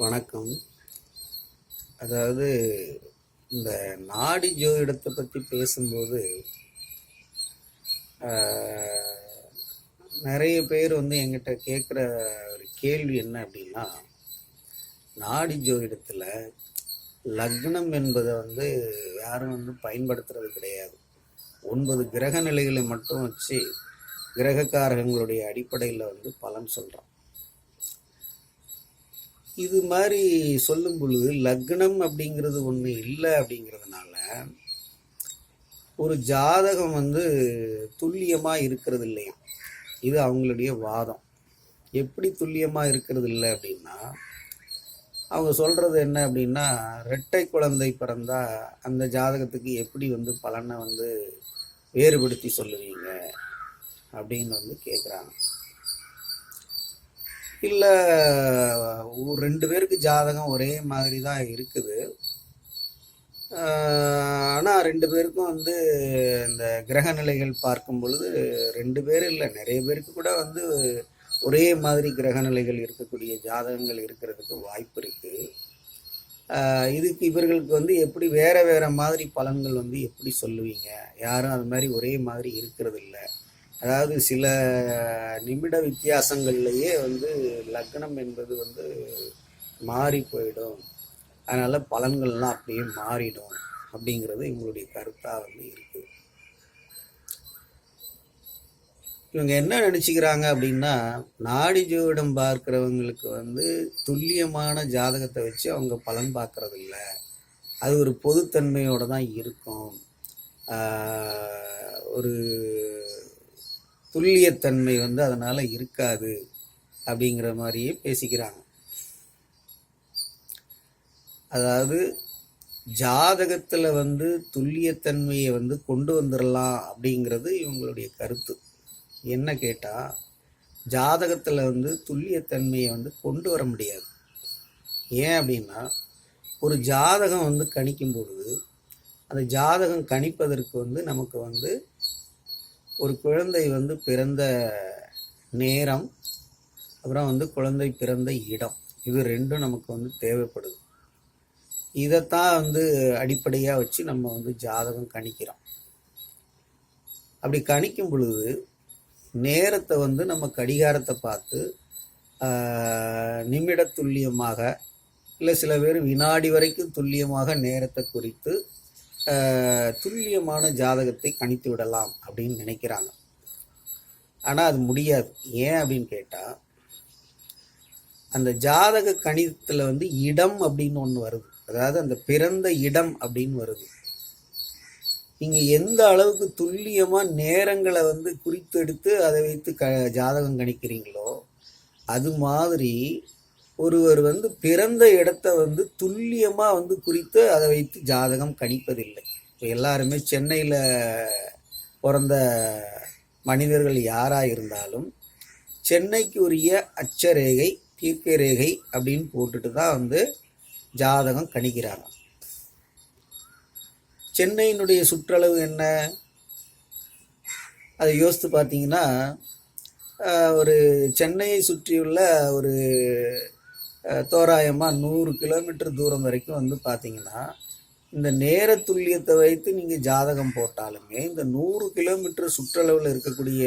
வணக்கம். அதாவது இந்த நாடி ஜோதிடத்தை பற்றி பேசும்போது நிறைய பேர் என்கிட்ட கேட்குற ஒரு கேள்வி என்ன அப்படின்னா, நாடி ஜோதிடத்தில் லக்னம் என்பதை யாரும் பயன்படுத்துறது கிடையாது. 9 கிரக நிலைகளை மட்டும் வச்சு கிரகக்காரகங்களுடைய அடிப்படையில் பலன் சொல்கிறோம். இது மாதிரி சொல்லும் பொழுது லக்னம் அப்படிங்கிறது ஒன்று இல்லை அப்படிங்கிறதுனால ஒரு ஜாதகம் துல்லியமாக இருக்கிறது இல்லையா. இது அவங்களுடைய வாதம். எப்படி துல்லியமாக இருக்கிறது இல்லை அப்படின்னா, அவங்க சொல்கிறது என்ன அப்படின்னா, இரட்டை குழந்தை பிறந்தா அந்த ஜாதகத்துக்கு எப்படி பலனை வேறுபடுத்தி சொல்லுவீங்க அப்படின்னு கேட்குறாங்க. இல்லை 2 பேருக்கு ஜாதகம் ஒரே மாதிரி தான் இருக்குது, ஆனால் 2 பேருக்கும் இந்த கிரக நிலைகள் பார்க்கும் பொழுது 2 பேர் இல்லை, நிறைய பேருக்கு கூட ஒரே மாதிரி கிரக நிலைகள் இருக்கக்கூடிய ஜாதகங்கள் இருக்கிறதுக்கு வாய்ப்பு இருக்குது. இதுக்கு இவர்களுக்கு எப்படி வேற வேற மாதிரி பலன்கள் எப்படி சொல்லுவீங்க? யாரும் அது மாதிரி ஒரே மாதிரி இருக்கிறது இல்லை. அதாவது சில நிமிட வித்தியாசங்கள்லேயே லக்னம் என்பது மாறி போயிடும், அதனால் பலன்கள்லாம் அப்படியே மாறிடும் அப்படிங்கிறது இவங்களுடைய கருத்தாக இருக்குது. இவங்க என்ன நினச்சிக்கிறாங்க அப்படின்னா, நாடி ஜோதிடம் பார்க்குறவங்களுக்கு துல்லியமான ஜாதகத்தை வச்சு அவங்க பலன் பார்க்கறது இல்லை, அது ஒரு பொதுத்தன்மையோடு தான் இருக்கும், ஒரு துல்லியத்தன்மை அதனால் இருக்காது அப்படிங்கிற மாதிரியே பேசிக்கிறாங்க. அதாவது ஜாதகத்தில் துல்லியத்தன்மையை கொண்டு வந்துடலாம் அப்படிங்கிறது இவங்களுடைய கருத்து. என்ன கேட்டால், ஜாதகத்தில் துல்லியத்தன்மையை கொண்டு வர முடியாது. ஏன் அப்படின்னா, ஒரு ஜாதகம் கணிக்கும் பொழுது அந்த ஜாதகம் கணிப்பதற்கு நமக்கு ஒரு குழந்தை பிறந்த நேரம், அப்புறம் குழந்தை பிறந்த இடம், இது ரெண்டும் நமக்கு தேவைப்படுது. இதைத்தான் அடிப்படையாக வச்சு நம்ம ஜாதகம் கணிக்கிறோம். அப்படி கணிக்கும் பொழுது நேரத்தை நம்ம கடிகாரத்தை பார்த்து நிமிட துல்லியமாக, இல்லை சில பேர் வினாடி வரைக்கும் துல்லியமாக நேரத்தை குறித்து துல்லியமான ஜாதகத்தை கணித்து விடலாம் அப்படின்னு நினைக்கிறாங்க. ஆனால் அது முடியாது. ஏன் அப்படின்னு கேட்டால், அந்த ஜாதக கணிதத்தில் இடம் அப்படின்னு ஒன்று வருது, அதாவது அந்த பிறந்த இடம் அப்படின்னு வருது. நீங்கள் எந்த அளவுக்கு துல்லியமாக நேரங்களை குறித்து எடுத்து அதை வைத்து ஜாதகம் கணிக்கிறீங்களோ, அது மாதிரி ஒருவர் பிறந்த இடத்த துல்லியமாக குறித்து அதை வைத்து ஜாதகம் கணிப்பதில்லை. இப்போ எல்லாருமே சென்னையில் பிறந்த மனிதர்கள் யாராக இருந்தாலும் சென்னைக்கு உரிய அச்சரேகை, தீர்க்க ரேகை அப்படின்னு போட்டுட்டு தான் ஜாதகம் கணிக்கிறாங்க. சென்னையினுடைய சுற்றளவு என்ன, அதை யோசித்து பார்த்தீங்கன்னா, ஒரு சென்னையை சுற்றியுள்ள ஒரு தோராயமாக 100 கிலோமீட்டர் தூரம் வரைக்கும் பார்த்தீங்கன்னா, இந்த நேர துல்லியத்தை வைத்து நீங்கள் ஜாதகம் போட்டாலுமே இந்த 100 கிலோமீட்டர் சுற்றளவில் இருக்கக்கூடிய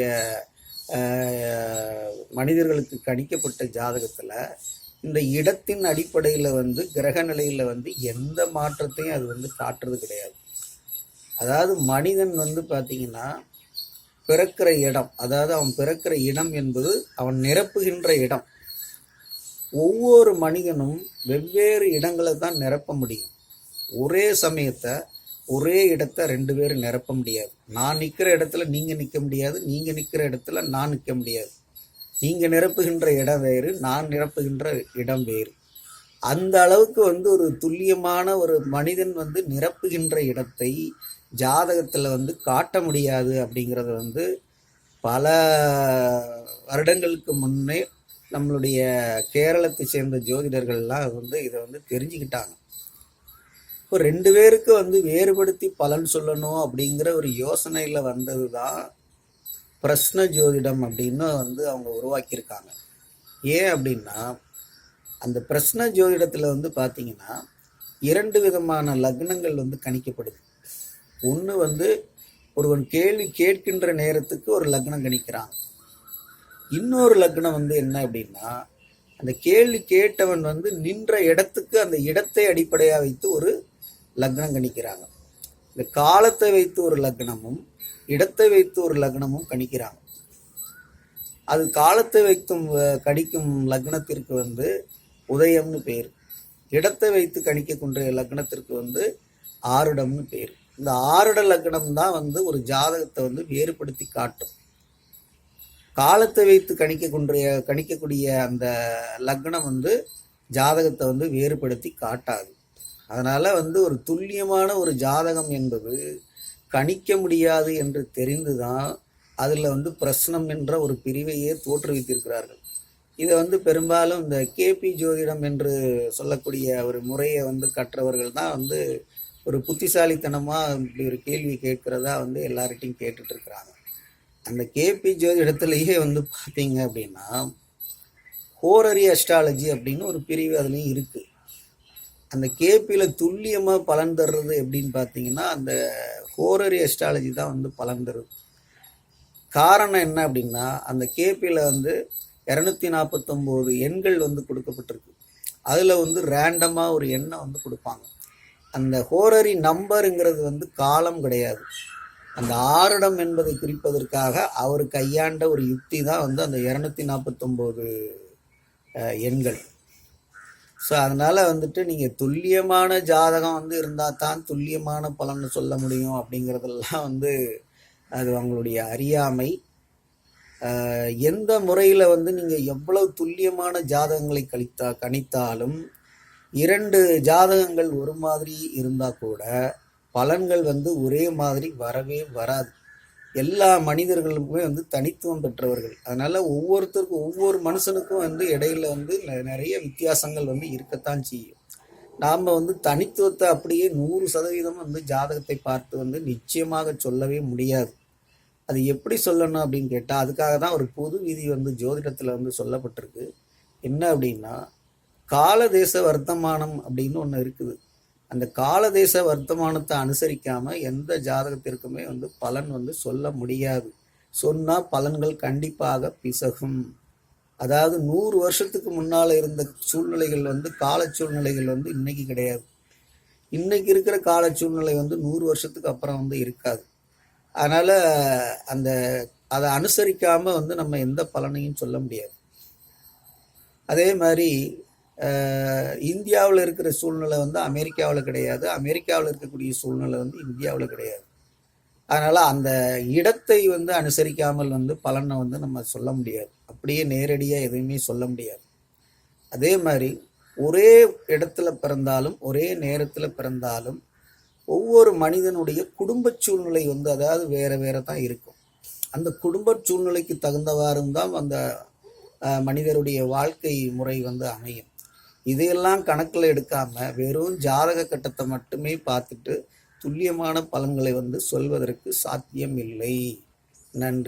மனிதர்களுக்கு கணிக்கப்பட்ட ஜாதகத்தில் இந்த இடத்தின் அடிப்படையில் கிரக நிலையில் எந்த மாற்றத்தையும் அது காட்டுறது கிடையாது. அதாவது மனிதன் பார்த்தீங்கன்னா பிறக்கிற இடம், அதாவது அவன் பிறக்கிற இடம் என்பது அவன் நிரப்புகின்ற இடம். ஒவ்வொரு மனிதனும் வெவ்வேறு இடங்களை தான் நிரப்ப முடியும். ஒரே சமயத்தை ஒரே இடத்த 2 பேர் நிரப்ப முடியாது. நான் நிற்கிற இடத்துல நீங்கள் நிற்க முடியாது, நீங்கள் நிற்கிற இடத்துல நான் நிற்க முடியாது. நீங்கள் நிரப்புகின்ற இடம் வேறு, நான் நிரப்புகின்ற இடம் வேறு. அந்த அளவுக்கு ஒரு துல்லியமான ஒரு மனிதன் நிரப்புகின்ற இடத்தை ஜாதகத்தில் காட்ட முடியாது அப்படிங்கிறத பல வருடங்களுக்கு முன்னே நம்மளுடைய கேரளத்தை சேர்ந்த ஜோதிடர்கள்லாம் இதை தெரிஞ்சுக்கிட்டாங்க. இப்போ 2 பேருக்கு வேறுபடுத்தி பலன் சொல்லணும் அப்படிங்கிற ஒரு யோசனையில் வந்தது தான் பிரஸ்ன ஜோதிடம் அப்படின்னு அவங்க உருவாக்கியிருக்காங்க. ஏன் அப்படின்னா, அந்த பிரஸ்ன ஜோதிடத்தில் வந்து பார்த்தீங்கன்னா 2 விதமான லக்னங்கள் வந்து கணிக்கப்படுது. ஒன்று வந்து ஒருவன் கேள்வி கேட்கின்ற நேரத்துக்கு ஒரு லக்னம் கணிக்கிறான். இன்னொரு லக்னம் வந்து என்ன அப்படின்னா, அந்த கேள்வி கேட்டவன் வந்து நின்ற இடத்துக்கு அந்த இடத்தை அடிப்படையாக வைத்து ஒரு லக்னம் கணிக்கிறாங்க. இந்த காலத்தை வைத்து ஒரு லக்னமும் இடத்தை வைத்து ஒரு லக்னமும் கணிக்கிறாங்க. அது காலத்தை வைத்தும் கணிக்கும் லக்னத்திற்கு வந்து உதயம்னு பேர். இடத்தை வைத்து கணிக்கக்கூடிய லக்னத்திற்கு வந்து ஆருடம்னு பேர். இந்த ஆருட லக்னம் தான் வந்து ஒரு ஜாதகத்தை வந்து வேறுபடுத்தி காட்டும். காலத்தை வைத்து கணிக்கக்கூடிய அந்த லக்னம் வந்து ஜாதகத்தை வந்து வேறுபடுத்தி காட்டாது. அதனால் வந்து ஒரு துல்லியமான ஒரு ஜாதகம் என்பது கணிக்க முடியாது என்று தெரிந்து தான் அதில் வந்து பிரஸ்னம் என்ற ஒரு பிரிவையே தோற்றுவித்திருக்கிறார்கள். இதை வந்து பெரும்பாலும் இந்த கேபி ஜோதிடம் என்று சொல்லக்கூடிய ஒரு முறையை வந்து கற்றவர்கள் தான் வந்து ஒரு புத்திசாலித்தனமாக இப்படி ஒரு கேள்வி கேட்குறதா வந்து எல்லார்கிட்டையும் கேட்டுட்ருக்குறாங்க. அந்த கேபி ஜோதிடத்துலேயே வந்து பார்த்தீங்க அப்படின்னா ஹோரரி அஸ்ட்ராலஜி அப்படின்னு ஒரு பிரிவு அதுலேயும் இருக்குது. அந்த கேபியில் துல்லியமாக பலன் தர்றது எப்படின்னு பார்த்தீங்கன்னா அந்த ஹோரரி அஸ்ட்ராலஜி தான் வந்து பலன் தருது. காரணம் என்ன அப்படின்னா அந்த கேபியில் வந்து 249 எண்கள் வந்து கொடுக்கப்பட்டிருக்கு. அதில் வந்து ரேண்டமாக ஒரு எண்ணை வந்து கொடுப்பாங்க. அந்த ஹோரரி நம்பருங்கிறது வந்து காலம் கிடையாது. அந்த ஆருடம் என்பதை குறிப்பதற்காக அவர் கையாண்ட ஒரு யுக்தி தான் வந்து அந்த 249 எண்கள். ஸோ அதனால் வந்துட்டு நீங்கள் துல்லியமான ஜாதகம் வந்து இருந்தால் தான் துல்லியமான பலன்னு சொல்ல முடியும் அப்படிங்கிறதெல்லாம் வந்து அது அவங்களுடைய அறியாமை. எந்த முறையில் வந்து நீங்கள் எவ்வளவு துல்லியமான ஜாதகங்களை கணித்தாலும் 2 ஜாதகங்கள் ஒரு மாதிரி இருந்தால் கூட பலன்கள் வந்து ஒரே மாதிரி வரவே வராது. எல்லா மனிதர்களுக்குமே வந்து தனித்துவம் பெற்றவர்கள். அதனால் ஒவ்வொருத்தருக்கும் ஒவ்வொரு மனுஷனுக்கும் வந்து இடையில வந்து நிறைய வித்தியாசங்கள் வந்து இருக்கத்தான் செய்யும். நாம் வந்து தனித்துவத்தை அப்படியே 100% வந்து ஜாதகத்தை பார்த்து வந்து நிச்சயமாக சொல்லவே முடியாது. அது எப்படி சொல்லணும் அப்படின்னு கேட்டால் அதுக்காக தான் ஒரு பொது விதி வந்து ஜோதிடத்தில் வந்து சொல்லப்பட்டிருக்கு. என்ன அப்படின்னா காலதேச வர்த்தமானம் அப்படின்னு ஒன்று இருக்குது. அந்த காலதேச வர்த்தமானத்தை அனுசரிக்காமல் எந்த ஜாதகத்திற்குமே வந்து பலன் வந்து சொல்ல முடியாது. சொன்னால் பலன்கள் கண்டிப்பாக பிசகும். அதாவது 100 வருஷத்துக்கு முன்னால் இருந்த சூழ்நிலைகள் வந்து கால சூழ்நிலைகள் வந்து இன்னைக்கு கிடையாது. இன்னைக்கு இருக்கிற கால சூழ்நிலை வந்து 100 வருஷத்துக்கு அப்புறம் வந்து இருக்காது. அதனால் அதை அனுசரிக்காமல் வந்து நம்ம எந்த பலனையும் சொல்ல முடியாது. அதே மாதிரி இந்தியாவில் இருக்கிற சூழ்நிலை வந்து அமெரிக்காவில் கிடையாது. அமெரிக்காவில் இருக்கக்கூடிய சூழ்நிலை வந்து இந்தியாவில் கிடையாது. அதனால் அந்த இடத்தை வந்து அனுசரிக்காமல் வந்து பலனை வந்து நம்ம சொல்ல முடியாது. அப்படியே நேரடியாக எதுவுமே சொல்ல முடியாது. அதே மாதிரி ஒரே இடத்துல பிறந்தாலும் ஒரே நேரத்தில் பிறந்தாலும் ஒவ்வொரு மனிதனுடைய குடும்ப சூழ்நிலை வந்து அதாவது வேறு தான் இருக்கும். அந்த குடும்ப சூழ்நிலைக்கு தகுந்தவாறும் தான் அந்த மனிதருடைய வாழ்க்கை முறை வந்து அமையும். இதையெல்லாம் கணக்கில் எடுக்காமல் வெறும் ஜாதக கட்டத்தை மட்டுமே பார்த்துட்டு துல்லியமான பலன்களை வந்து சொல்வதற்கு சாத்தியம் இல்லை. நன்றி.